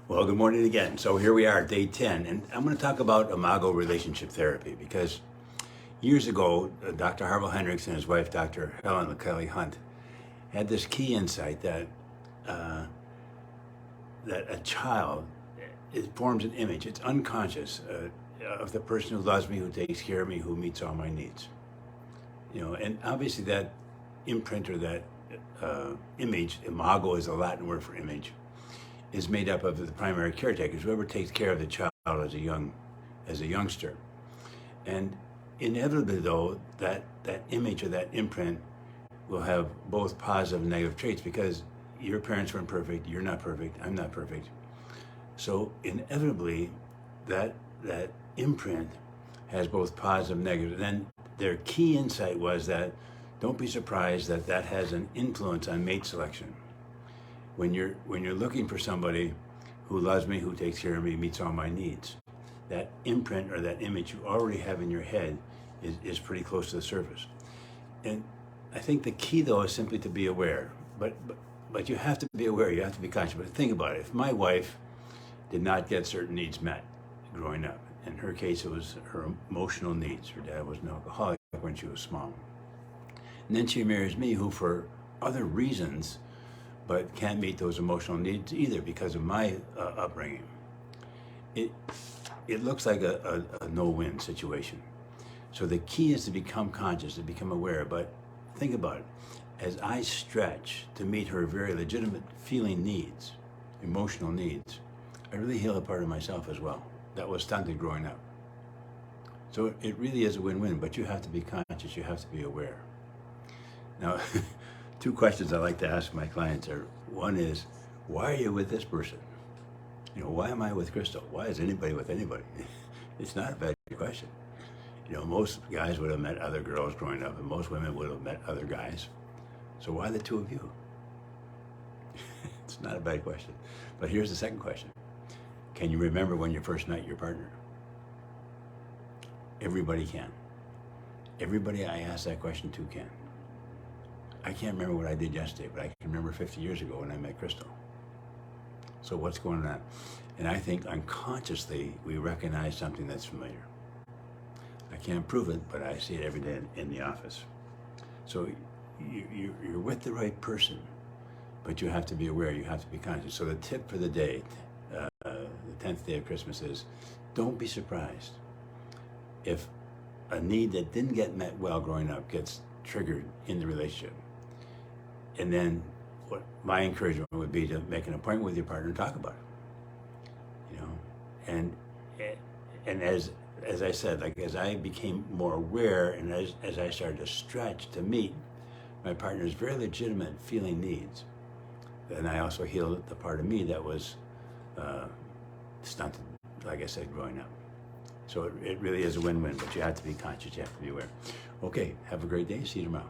Well, good morning again. So here we are, day 10, and I'm going to talk about Imago relationship therapy because years ago, Dr. Harville Hendricks and his wife, Dr. Helen Kelly Hunt, had this key insight uh, that a child, it forms an image. It's unconscious of the person who loves me, who takes care of me, who meets all my needs. And obviously that imprint or that image, Imago is a Latin word for image, is made up of the primary caretakers, whoever takes care of the child as a youngster. And inevitably, though, that image or that imprint will have both positive and negative traits because your parents weren't perfect, you're not perfect, I'm not perfect. So inevitably, that imprint has both positive and negative. And then their key insight was that don't be surprised that that has an influence on mate selection. When you're looking for somebody who loves me, who takes care of me, meets all my needs, that imprint or that image you already have in your head is pretty close to the surface. And I think the key, though, is simply to be aware. But you have to be aware. You have to be conscious. But think about it. If my wife did not get certain needs met growing up, in her case, it was her emotional needs. Her dad was an alcoholic when she was small. And then she marries me, who for other reasons but can't meet those emotional needs either because of my upbringing. It looks like a no-win situation. So the key is to become conscious, to become aware. But think about it. As I stretch to meet her very legitimate feeling needs, emotional needs, I really heal a part of myself as well that was stunted growing up. So it really is a win-win, but you have to be conscious, you have to be aware. Now, two questions I like to ask my clients are, one is, why are you with this person? Why am I with Crystal? Why is anybody with anybody? It's not a bad question. Most guys would have met other girls growing up, and most women would have met other guys. So why the two of you? It's not a bad question. But here's the second question. Can you remember when you first met your partner? Everybody can. Everybody I ask that question to can. I can't remember what I did yesterday, but I can remember 50 years ago when I met Crystal. So what's going on? And I think unconsciously we recognize something that's familiar. I can't prove it, but I see it every day in the office. So you're with the right person, but you have to be aware, you have to be conscious. So the tip for the day, the 10th day of Christmas is, don't be surprised if a need that didn't get met well growing up gets triggered in the relationship. And then what my encouragement would be to make an appointment with your partner and talk about it. And as I said, like as I became more aware and as I started to stretch to meet my partner's very legitimate feeling needs, then I also healed the part of me that was stunted, like I said, growing up. So it really is a win-win, but you have to be conscious, you have to be aware. Okay, have a great day. See you tomorrow.